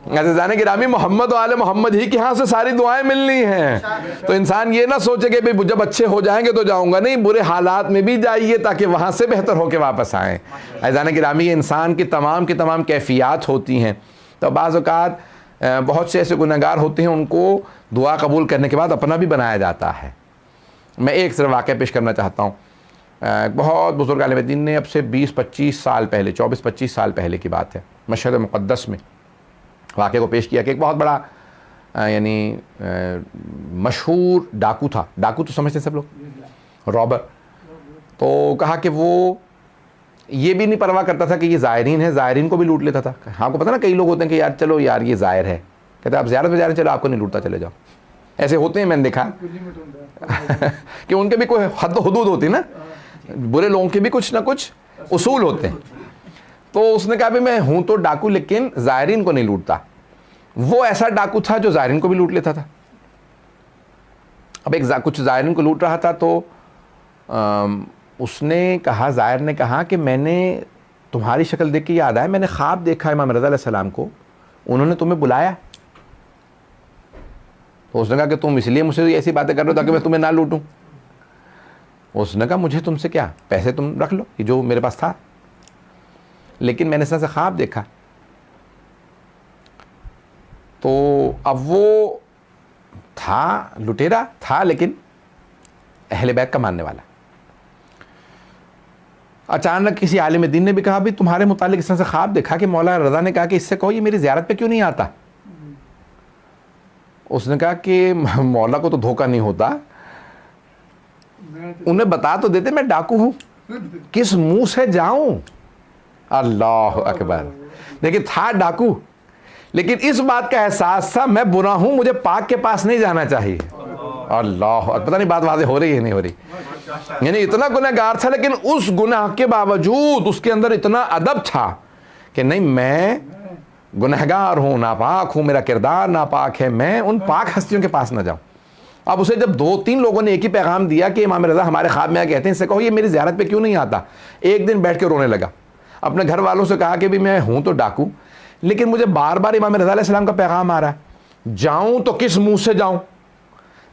ऐसे जाने गिरामी, मोहम्मद वाले मोहम्मद ही के यहाँ से सारी दुआएं मिलनी हैं। तो इंसान ये ना सोचे कि भाई जब अच्छे हो जाएंगे तो जाऊंगा, नहीं, बुरे हालात में भी जाइए ताकि वहां से बेहतर होकर वापस आएँ। ऐसे जाने गिरामी, ये इंसान की तमाम कैफियत होती हैं। तो बाज़ औक़ात बहुत से ऐसे गुनहगार होते हैं, उनको दुआ कबूल करने के बाद अपना भी बनाया जाता है। मैं एक सिर्फ वाक़या पेश करना चाहता हूँ। बहुत बुज़ुर्ग आलिम दीन ने अब से 20-25 साल पहले, 24-25 साल पहले की बात है, मशहद मुक़द्दस में वाक़े को पेश किया कि एक बहुत बड़ा यानी मशहूर डाकू था। डाकू तो समझते सब लोग, रॉबर। तो कहा कि वो ये भी नहीं परवाह करता था कि ये ज़ायरीन है, ज़ायरीन को भी लूट लेता था। आपको पता ना, कई लोग होते हैं कि यार चलो यार ये ज़ायर है, कहते हैं आप ज़ियारत पे जा रहे हैं, चलो आपको नहीं लूटता, चले जाओ। ऐसे होते हैं, मैंने देखा कि उनके भी कोई हद हुदूद होती है ना, बुरे लोगों के भी कुछ ना कुछ उसूल होते हैं। तो उसने कहा भी मैं हूँ तो डाकू, लेकिन ज़ायरीन को नहीं लूटता। वो ऐसा डाकू था जो ज़ायरीन को भी लूट लेता था। अब एक कुछ ज़ायरीन को लूट रहा था, तो उसने कहा, ज़ायर ने कहा कि मैंने तुम्हारी शक्ल देख के याद आया, मैंने ख्वाब देखा इमाम रज़ा अलैहिस्सलाम को, उन्होंने तुम्हें बुलाया। तो उसने कहा कि तुम इसलिए मुझसे ऐसी बातें कर रहे हो ताकि मैं तुम्हें ना लूटूं। उसने कहा मुझे तुमसे क्या, पैसे तुम रख लो, ये जो मेरे पास था, लेकिन मैंने इस तरह से ख्वाब देखा। तो अब वो था लुटेरा था, लेकिन अहले बैत का मानने वाला। अचानक किसी आलिम दीन ने भी कहा भी तुम्हारे मुतालिक इस तरह से ख्वाब देखा कि मौला रज़ा ने कहा कि इससे कहो ये मेरी ज़ियारत पे क्यों नहीं आता। उसने कहा कि मौला को तो धोखा नहीं होता, उन्हें बता तो देते मैं डाकू हूं, किस मुंह से जाऊं। अल्लाह अकबर। देखिए था डाकू, लेकिन इस बात का एहसास था मैं बुरा हूं, मुझे पाक के पास नहीं जाना चाहिए। अल्लाह, पता नहीं बात वाज़ेह हो रही है नहीं हो रही। यानी इतना गुनहगार था, लेकिन उस गुनाह के बावजूद उसके अंदर इतना अदब था कि नहीं, मैं गुनहगार हूं, नापाक हूं, मेरा किरदार नापाक है, मैं उन पाक हस्तियों के पास ना जाऊं। अब उसे जब 2-3 लोगों ने एक ही पैगाम दिया कि इमाम रज़ा हमारे ख्वाब में कहते हैं, इससे कहो ये मेरी ज़ियारत पे क्यों नहीं आता, एक दिन बैठ के रोने लगा। अपने घर वालों से कहा कि भी मैं हूँ तो डाकू, लेकिन मुझे बार बार इमाम रज़ा अलैहिस्सलाम का पैगाम आ रहा है, जाऊँ तो किस मुँह से जाऊँ,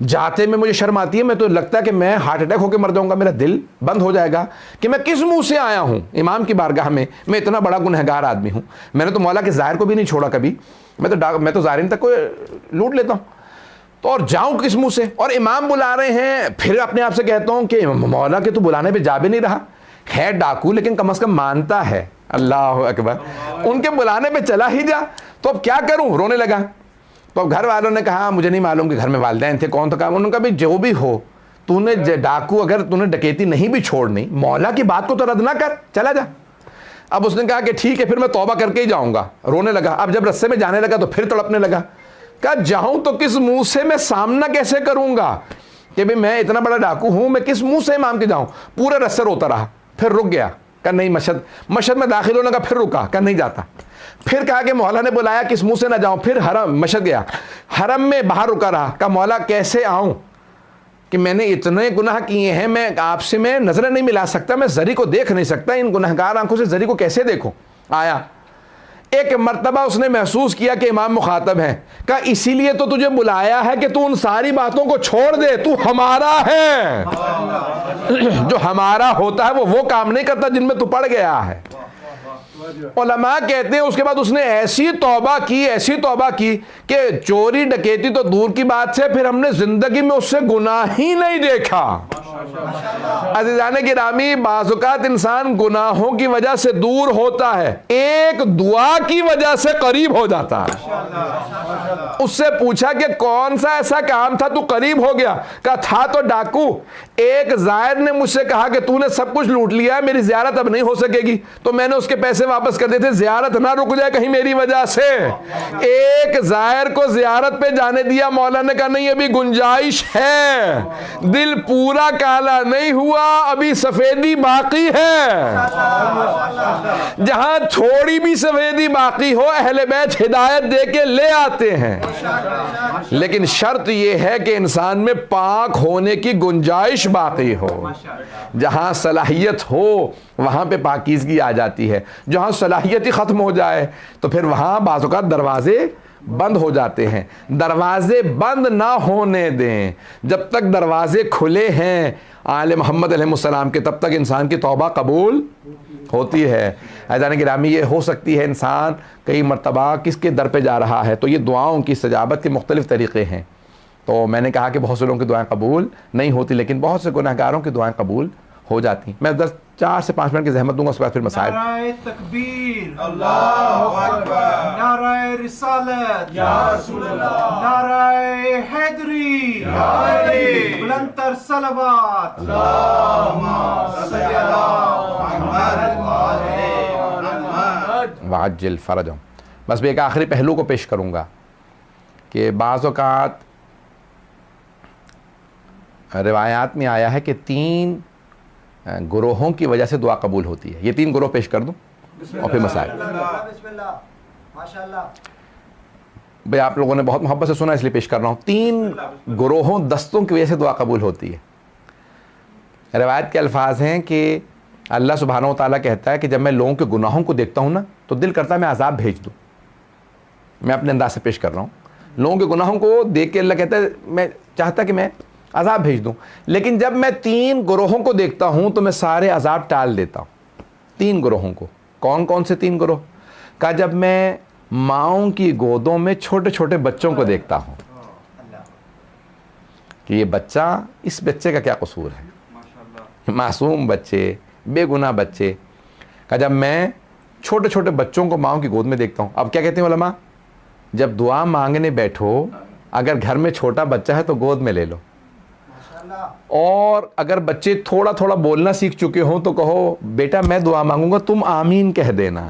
जाते में मुझे शर्म आती है, मैं तो लगता है कि मैं हार्ट अटैक होकर मर जाऊंगा, मेरा दिल बंद हो जाएगा कि मैं किस मुंह से आया हूं इमाम की बारगाह में, मैं इतना बड़ा गुनहगार आदमी हूं, मैंने तो मौला के ज़ाहिर को भी नहीं छोड़ा कभी, मैं तो ज़ाहिरीन तक को लूट लेता हूं, तो और जाऊं किस मुंह से, और इमाम बुला रहे हैं, फिर अपने आप से कहता हूं कि मौला के तो बुलाने पर जा भी नहीं रहा, है डाकू लेकिन कम अज़ कम मानता है, अल्लाह अकबर, उनके बुलाने पर चला ही जा, तो अब क्या करूँ, रोने लगा। तो घर वालों ने कहा मुझे नहीं मालूम कि घर में वालिदैन थे, कौन था काम, उन्होंने कहा भाई जो भी हो, तूने डाकू अगर तूने डकैती नहीं भी छोड़नी, मौला की बात को तो रद्द ना कर, चला जा। अब उसने कहा कि ठीक है फिर मैं तौबा करके ही जाऊंगा, रोने लगा। अब जब रस्ते में जाने लगा तो फिर तड़पने लगा, कहा जाऊं तो किस मुंह से, मैं सामना कैसे करूंगा कि भाई मैं इतना बड़ा डाकू हूं, मैं किस मुंह से इमाम के जाऊं। पूरे रस्ते रोता रहा, फिर रुक गया, कहा नहीं मशहद में दाखिल होने का, फिर रुका, कहा नहीं जाता। फिर कहा कि मौला ने बुलाया किस मुंह से ना जाऊं, फिर हरम मशहद गया, हरम में बाहर रुका रहा, कहा मौला कैसे आऊं कि मैंने इतने गुनाह किए हैं, मैं आपसे मैं नजरें नहीं मिला सकता, मैं जरी को देख नहीं सकता, इन गुनहगार आंखों से जरी को कैसे देखूं। आया, एक मर्तबा उसने महसूस किया कि इमाम मुखातब है, कहा इसीलिए तो तुझे बुलाया है कि तू उन सारी बातों को छोड़ दे, तू हमारा है, जो हमारा होता है वो काम नहीं करता जिनमें तू पड़ गया है। उलमा कहते हैं उसके बाद उसने ऐसी तौबा की कि चोरी डकैती तो दूर की बात है, फिर हमने जिंदगी में उससे गुनाह ही नहीं देखा। अज़ीज़ाने गिरामी, बाज़-औक़ात इंसान गुनाहों की वजह से दूर होता है, एक दुआ की वजह से करीब हो जाता है। उससे पूछा कि कौन सा ऐसा काम था तू करीब हो गया, कहा था तो डाकू, एक ज़ायर ने मुझसे कहा कि तूने सब कुछ लूट लिया है, मेरी ज़ियारत अब नहीं हो सकेगी, तो मैंने उसके पैसे वापस कर दिए थे, ज़ियारत ना रुक जाए कहीं मेरी वजह से। एक ज़ायर को ज़ियारत पे जाने दिया, मौला ने कहा नहीं अभी गुंजाइश है, दिल पूरा काला नहीं हुआ, अभी सफेदी बाकी है। जहां थोड़ी भी सफेदी बाकी हो अहले बैत हिदायत दे के ले आते हैं, लेकिन शर्त यह है कि इंसान में पाक होने की गुंजाइश बाकी हो। जहां सलाहियत हो वहां पे पाकीज़गी आ जाती है, जहां सलाहियत ही खत्म हो जाए तो फिर वहां बाज़-औक़ात दरवाजे बंद हो जाते हैं। दरवाजे बंद ना होने दें, जब तक दरवाजे खुले हैं आले मोहम्मद अलैहिस्सलाम के, तब तक इंसान की तौबा कबूल होती है। अज़ीज़ाने गिरामी, ये हो सकती है इंसान कई मरतबा किसके दर पे जा रहा है, तो ये दुआओं की इस्तजाबत के मुख्तलिफ़ तरीक़े हैं। तो मैंने कहा कि बहुत से लोगों की दुआएं कबूल नहीं होती, लेकिन बहुत से गुनहगारों की दुआएं कबूल हो जाती। मैं 4 से 5 मिनट की ज़हमत दूंगा, उसके बाद फिर मसाइल। नाराए तकबीर, अल्लाहु अकबर, नाराए रिसालत, या रसूल अल्लाह, नाराए हैदरी, या अली, बुलंदतर सलवात, अल्लाहुम्मा सल्ली अला मुहम्मद व आले मुहम्मद वाजिल फरजहुम। बस मैं एक आखिरी पहलू को पेश करूँगा कि बाज़ औक़ात रिवायात में आया है कि 3 गुरोहों की वजह से दुआ कबूल होती है। ये 3 गुरोह पेश कर दूं और फिर मसाइल। भाई आप लोगों ने बहुत मोहब्बत से सुना इसलिए पेश कर रहा हूँ। 3 गुरोहों दस्तों की वजह से दुआ कबूल होती है। रिवायत के अल्फाज हैं कि अल्लाह सुब्हानहू व तआला कहता है कि जब मैं लोगों के गुनाहों को देखता हूँ ना, तो दिल करता है मैं अजाब भेज दूँ। मैं अपने अंदाज से पेश कर रहा हूँ। लोगों के गुनाहों को देख के अल्लाह कहता है मैं चाहता कि मैं अजाब भेज दूं, लेकिन जब मैं 3 गुरोहों को देखता हूं तो मैं सारे अजाब टाल देता हूं। 3 गुरोहों को, कौन कौन से 3 गुरोह? का जब मैं माँओं की गोदों में छोटे छोटे बच्चों को देखता हूं कि ये बच्चा, इस बच्चे का क्या कसूर है, मासूम बच्चे, बेगुनाह बच्चे का जब मैं छोटे छोटे बच्चों को माँओं की गोद में देखता हूं। अब क्या कहते हैं उलमा, जब दुआ मांगने बैठो, अगर घर में छोटा बच्चा है तो गोद में ले लो, और अगर बच्चे थोड़ा थोड़ा बोलना सीख चुके हो तो कहो बेटा मैं दुआ मांगूंगा, तुम आमीन कह देना।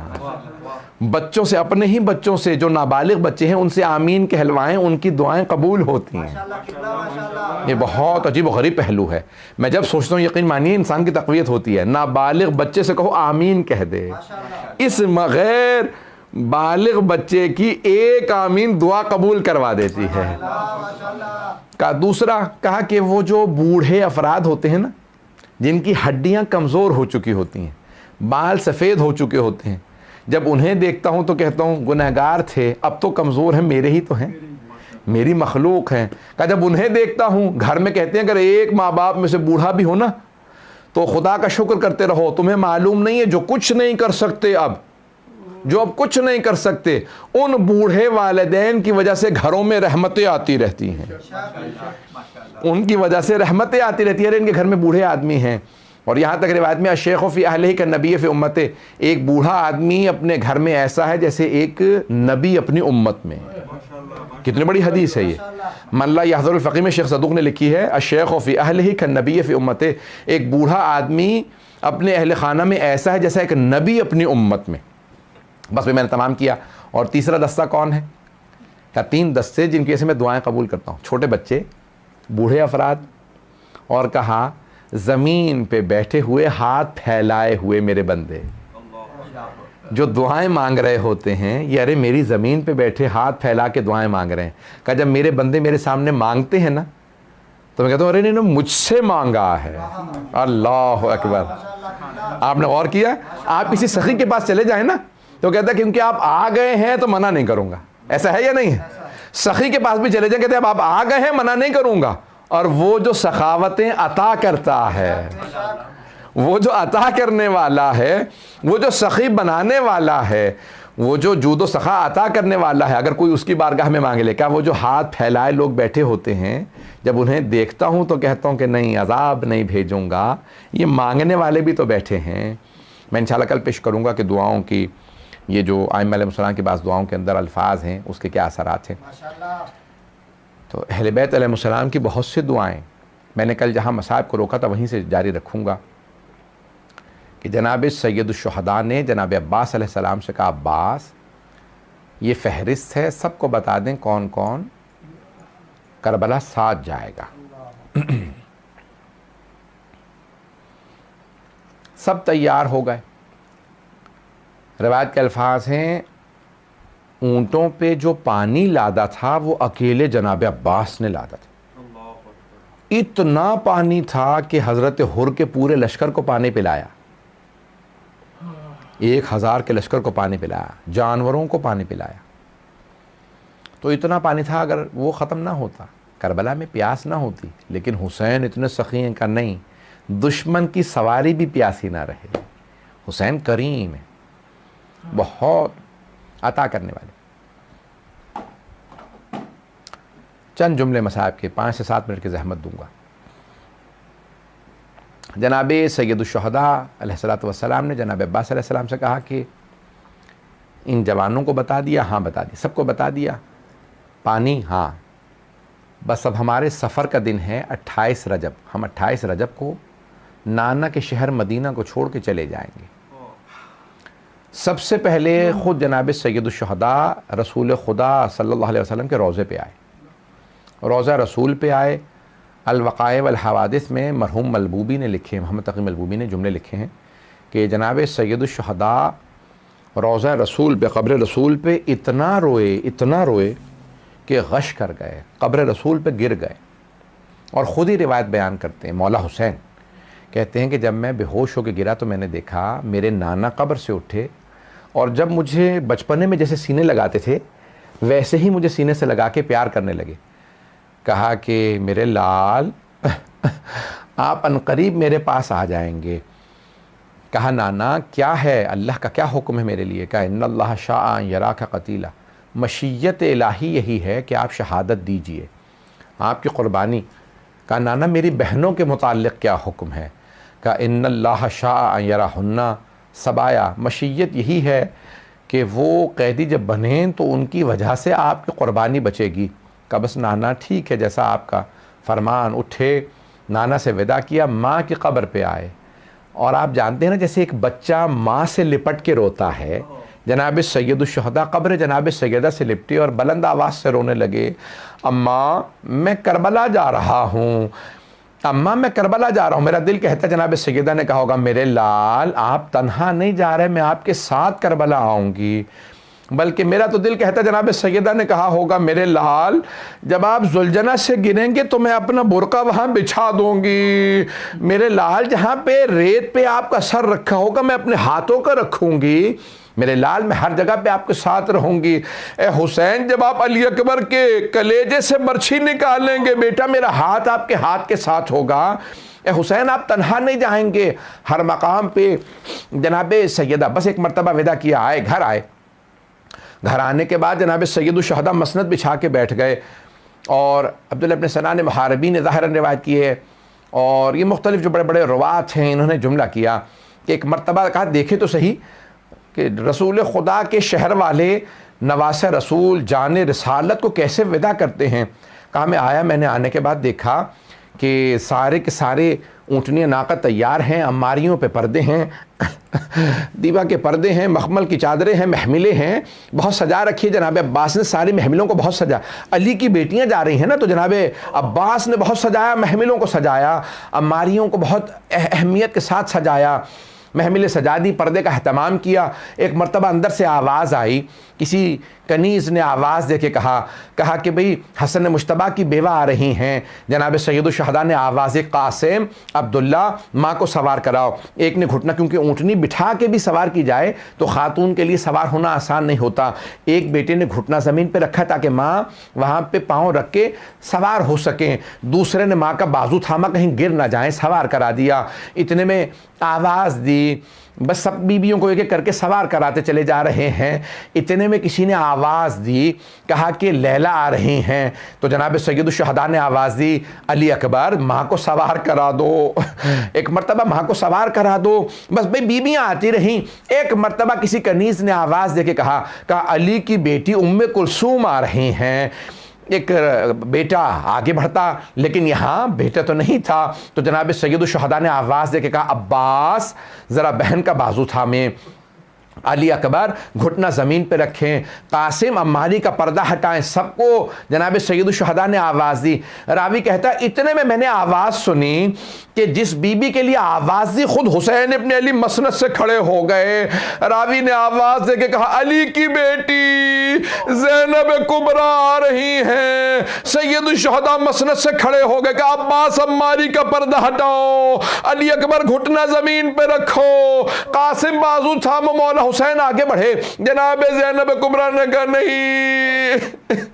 बच्चों से, अपने ही बच्चों से जो नाबालिग बच्चे हैं उनसे आमीन कहलवाएं, उनकी दुआएं कबूल होती हैं। ये बहुत अजीब और गरीब पहलू है। मैं जब सोचता हूँ यकीन मानिए इंसान की तक़वियत होती है। नाबालिग बच्चे से कहो आमीन कह दे, इस गैर बालिग बच्चे की एक आमीन दुआ कबूल करवा देती है। का दूसरा कहा कि वो जो बूढ़े अफराद होते हैं ना, जिनकी हड्डियां कमज़ोर हो चुकी होती हैं, बाल सफ़ेद हो चुके होते हैं। जब उन्हें देखता हूँ तो कहता हूँ गुनहगार थे, अब तो कमज़ोर हैं, मेरे ही तो हैं, मेरी मखलूक हैं। कहा जब उन्हें देखता हूँ, घर में कहते हैं अगर एक माँ बाप में से बूढ़ा भी हो ना तो खुदा का शुक्र करते रहो, तुम्हें मालूम नहीं है जो कुछ नहीं कर सकते अब, जो अब कुछ नहीं कर सकते, उन बूढ़े वालिदैन की वजह से घरों में रहमतें आती रहती हैं, उनकी वजह से रहमतें आती रहती है। अरे इनके घर में बूढ़े आदमी हैं। और यहाँ तक रिवायत में शेख फ़ी अहलिही का नबी फ़ी उम्मते, एक बूढ़ा आदमी अपने घर में ऐसा है जैसे एक नबी अपनी उम्मत में। कितनी बड़ी हदीस है ये। मल्ला यहज़ुरुल फ़क़ीह में शेख सदूक ने लिखी है, अशेख फ़ी अहलिही का नबी फ़ी उम्मते, एक बूढ़ा आदमी अपने अहल खाना में ऐसा है जैसा एक नबी अपनी उम्मत में। बस भी मैंने तमाम किया। और तीसरा दस्ता कौन है? क्या 3 दस्ते जिनकी वजह से मैं दुआएं कबूल करता हूँ, छोटे बच्चे, बूढ़े अफराद, और कहा ज़मीन पे बैठे हुए हाथ फैलाए हुए मेरे बंदे जो दुआएं मांग रहे होते हैं, ये अरे मेरी ज़मीन पे बैठे हाथ फैला के दुआएं मांग रहे हैं। कहा जब मेरे बंदे मेरे सामने मांगते हैं ना तो मैं कहता हूँ अरे इन्होंने मुझसे मांगा है। अल्लाह अकबर। आपने गौर किया? आप किसी सखी के पास चले जाए ना तो कहता है क्योंकि आप आ गए हैं तो मना नहीं करूँगा। ऐसा है या नहीं है? सखी के पास भी चले जाए, कहते हैं अब आप आ गए हैं, मना नहीं करूँगा। और वो जो सखावतें अता करता है, वो जो अता करने वाला है, वो जो सखी बनाने वाला है, वो जो जूदो सखा अता करने वाला है, अगर कोई उसकी बारगाह में मांगे ले, क्या वो जो हाथ फैलाए लोग बैठे होते हैं, जब उन्हें देखता हूँ तो कहता हूँ कि नहीं, अजाब नहीं भेजूँगा, ये मांगने वाले भी तो बैठे हैं। मैं इंशाल्लाह कल पेश करूँगा कि दुआओं की, ये जो आइम्मा अलैहिस्सलाम के पास दुआओं के अंदर अल्फाज हैं उसके क्या असरात हैं। तो अहले बैत अलैहिस्सलाम की बहुत सी दुआएं मैंने कल जहाँ मसाइब को रोका था वहीं से जारी रखूँगा कि जनाब सैयदुश्शुहदा ने जनाब अब्बास अलैहिस्सलाम से कहा, अब्बास ये फहरिस्त है, सबको बता दें कौन कौन करबला साथ जाएगा। सब तैयार हो गए। रिवायत के अल्फाज हैं, ऊँटों पे जो पानी लादा था वो अकेले जनाब अब्बास ने लादा था। इतना पानी था कि हज़रत हुर के पूरे लश्कर को पानी पिलाया, 1000 के लश्कर को पानी पिलाया, जानवरों को पानी पिलाया। तो इतना पानी था, अगर वो ख़त्म ना होता, करबला में प्यास ना होती। लेकिन हुसैन इतने सखी हैं का नहीं, दुश्मन की सवारी भी प्यासी ना रहे। हुसैन करीम है, बहुत अता करने वाले। चंद जुमले मसाइब के 5 से 7 मिनट की जहमत दूंगा। जनाब सैयदुश्शुहदा अलैहिस्सलातु वस्सलाम ने जनाब अब्बास अलैहिस्सलाम से कहा कि इन जवानों को बता दिया? हाँ बता दिया। सबको बता दिया? पानी? हाँ। बस अब हमारे सफ़र का दिन है 28 रजब, हम 28 रजब को नाना के शहर मदीना को छोड़ के चले जाएंगे। सबसे पहले ख़ुद जनाब सैयदुश्शुहदा रसूल खुदा सल्लल्लाहु अलैहि वसल्लम के रोज़े पे आए, रोज़ा रसूल पे आए। अल-वक़ाए वल हवादिस में मरहूम मलबूबी ने लिखे, मोहम्मद तक़ी मलबूबी ने जुमले लिखे हैं कि जनाब सैयदुश्शुहदा रोज़ा रसूल पे, क़ब्र रसूल पे इतना रोए कि गश कर गए, क़ब्र रसूल पे गिर गए। और ख़ुद ही रिवायत बयान करते हैं, मौला हुसैन कहते हैं कि जब मैं बेहोश होकर गिरा तो मैंने देखा मेरे नाना क़ब्र से उठे, और जब मुझे बचपने में जैसे सीने लगाते थे वैसे ही मुझे सीने से लगा के प्यार करने लगे। कहा कि मेरे लाल आप अनकरीब मेरे पास आ जाएंगे। कहा नाना क्या है, अल्लाह का क्या हुक्म है मेरे लिए? कहा इन्नल्लाह शाअ यरा का कतीला, मशीयत इलाही यही है कि आप शहादत दीजिए, आपकी क़ुरबानी। कहा नाना मेरी बहनों के मुताल्लिक़ क्या हुक्म है? कहा इन्नल्लाह शाअ यराहुन्ना सबाया, मशीयत यही है कि वो कैदी जब बने तो उनकी वजह से आपकी क़ुरबानी बचेगी। कहा बस नाना ठीक है, जैसा आपका फरमान। उठे, नाना से विदा किया, माँ की कब्र पे आए। और आप जानते हैं ना जैसे एक बच्चा माँ से लिपट के रोता है, जनाब सैयदुश्शुहदा क़ब्र जनाब सैयदा से लिपटी और बुलंद आवाज़ से रोने लगे, अम्मा मैं करबला जा रहा हूँ, अम्मा मैं करबला जा रहा हूँ। मेरा दिल कहता है जनाब सैयदा ने कहा होगा मेरे लाल आप तन्हा नहीं जा रहे, मैं आपके साथ करबला आऊँगी। बल्कि मेरा तो दिल कहता जनाब सैयदा ने कहा होगा, मेरे लाल जब आप जुलझना से गिरेंगे तो मैं अपना बुरका वहाँ बिछा दूंगी। मेरे लाल जहाँ पे रेत पे आपका सर रखा होगा मैं अपने हाथों का रखूंगी। मेरे लाल मैं हर जगह पे आपके साथ रहूंगी। ए हुसैन जब आप अली अकबर के कलेजे से बर्छी निकालेंगे बेटा मेरा हाथ आपके हाथ के साथ होगा। ए हुसैन आप तन्हा नहीं जाएंगे। हर मकाम पे जनाब सैयदा बस एक मरतबा विदा किया, आए घर आए। घर आने के बाद जनाब सैयद शहदा मसनद बिछा के बैठ गए और अब्दुल्लाह इब्न सना ने मुहारबी ने ज़ाहिरन रिवायत की है और ये मुख्तलिफ जो बड़े बड़े रवात हैं इन्होंने जुमला किया कि एक मरतबा कहा देखे तो सही कि रसूल खुदा के शहर वाले नवास रसूल जान रिसालत को कैसे विदा करते हैं। कहा मैं आया, मैंने आने के बाद देखा कि सारे के सारे ऊँटनियाँ नाका तैयार हैं, अम्मारियों पे पर्दे हैं, दीवा के पर्दे हैं, मखमल की चादरें हैं, महमिलें हैं, बहुत सजा रखी है। जनाब अब्बास ने सारी महमिलों को बहुत सजा, अली की बेटियां जा रही हैं ना तो जनाब अब्बास ने बहुत सजाया, महमिलों को सजाया, अम्मारियों को बहुत अहमियत के साथ सजाया, महमिल सजा दी, पर्दे का अहतमाम किया। एक मरतबा अंदर से आवाज़ आई, किसी कनीज़ ने आवाज़ दे के कहा कि भाई हसन मुश्तबा की बेवा आ रही हैं। जनाब सैयद शहदा ने आवाज़ कासिम अब्दुल्ला माँ को सवार कराओ। एक ने घुटना, क्योंकि ऊँटनी बिठा के भी सवार की जाए तो ख़ातून के लिए सवार होना आसान नहीं होता। एक बेटे ने घुटना ज़मीन पर रखा ताकि माँ वहाँ पर पाँव रख के सवार हो सकें, दूसरे ने माँ का बाजू थामा कहीं गिर ना जाए, सवार करा दिया। इतने में आवाज़ दी, बस सब बीबियों को एक एक करके सवार कराते चले जा रहे हैं। इतने में किसी ने आवाज़ दी, कहा कि लैला आ रही हैं। तो जनाब सैयद शहदा ने आवाज़ दी, अली अकबर माँ को सवार करा दो, एक मरतबा माँ को सवार करा दो। बस भाई बीबियाँ आती रहीं। एक मरतबा किसी कनीज़ ने आवाज़ दे के कहा अली की बेटी उम्मे कुलसूम आ रही हैं। एक बेटा आगे बढ़ता, लेकिन यहाँ बेटा तो नहीं था। तो जनाब सैयद शहदा ने आवाज़ दे के कहा अब्बास ज़रा बहन का बाजू थामे, अली अकबर घुटना ज़मीन पे रखें, कासिम अम्मारी का पर्दा हटाएं। सबको जनाब सैयद शहदा ने आवाज़ दी। रावी कहता इतने में मैंने आवाज़ सुनी कि जिस बीबी के लिए आवाज़ दी खुद हुसैन इब्न अली मसनद से खड़े हो गए। रावी ने आवाज़ दे के कहा अली की बेटी ज़ैनब कुबरा आ रही हैं। सैयद शहदा मसनद से खड़े हो गए, कहा अब्बास अम्मारी का पर्दा हटाओ, अली अकबर घुटना ज़मीन पे रखो, कासिम बाजू थामो। मौला हुसैन आगे बढ़े। जनाब ज़ैनब कुबरा ने कहा नहीं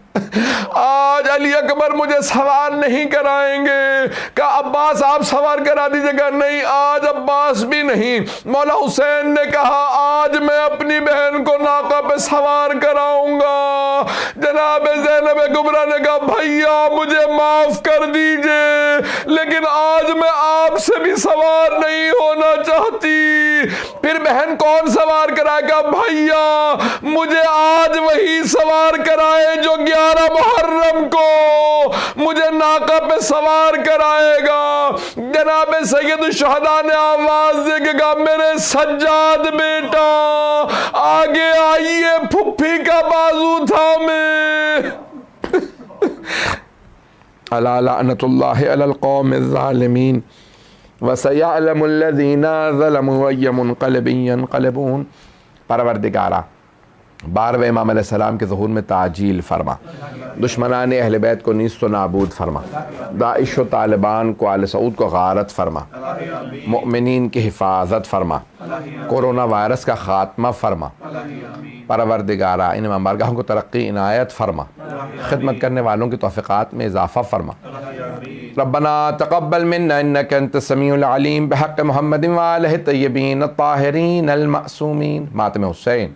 आज अली अकबर मुझे सवार नहीं कराएंगे। कहा अब्बास आप सवार करा दीजिएगा। नहीं आज अब्बास भी नहीं। मौला हुसैन ने कहा आज मैं अपनी बहन को नाका पे सवार कराऊंगा। जनाब ज़ैनब कुबरा ने कहा भैया मुझे माफ कर दीजिए, लेकिन आज मैं आपसे भी सवार नहीं होना चाहती। फिर बहन कौन सवार कराएगा? भैया मुझे आज वही सवार कराए जो 11 मुहर्रम को मुझे नाका पे सवार कराएगा। जनाब सैयद शहदा ने आवाज दे कहा मेरे सज्जाद बेटा आगे आइए, फुफ्फी का बाजू थामे। अला लअनतुल्लाहि अलल कौमिज़ ज़ालिमीन व सयअलमुल लज़ीना ज़लमू अय्य मुनक़लिबिन यनक़लिबून। परवरदिगारा 12वें इमाम अलैहिस्सलाम के ज़हूर में ताजील फरमा, दुश्मनान अहले बैत को नीस्त व नाबूद फरमा, दाइश व तालिबान को आले सऊद को गारत फरमा, मुअमिनीन की हिफाजत फरमा, कोरोना वायरस का ख़ात्मा फरमा। परवरदिगारा इन बारगाहों को तरक्की इनायत फरमा, खिदमत करने वालों की तौफ़ीक़ात में इजाफ़ा फरमा। रब्बना तक़ब्बल मिन्ना इन्नका अंतस समीउल अलीम बिहक़्क़ि मुहम्मदिन व आलिहि तय्यबीन अत्ताहिरीन अल मअसूमीन। मातम हुसैन।